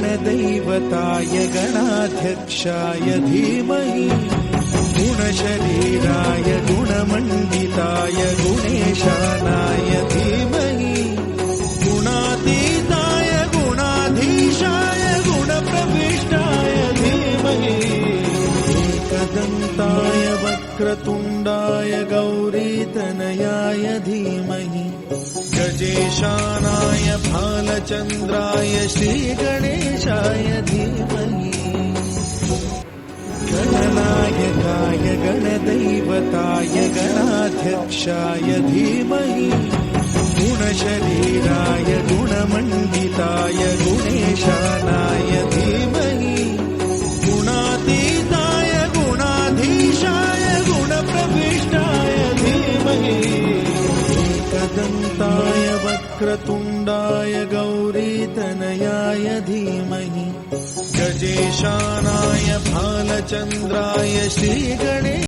गणदैवताय गणाध्यक्षाय धीमहि गुणशरीराय गुणमण्डिताय गुणेशानाय धीमहि गुणातीताय गुणाधीशाय गुणप्रविष्टाय धीमहि एकदन्ताय वक्रतुण्डाय गौरीतनयाय धीमहि गजेशानाय भालचन्द्राय श्रीगणेशाय धीमहि गणनायकाय गणदैवताय गणाध्यक्षाय धीमहि गुणशरीराय गुणमण्डिताय गुणेशानाय धीमहि गुणातीताय गुणाधीशाय गुणप्रविष्टाय धीमहि एकदन्ताय वक्रतुण्डाय गौरीतनयाय धीमहि गजेशानाय भालचन्द्राय श्रीगणेशाय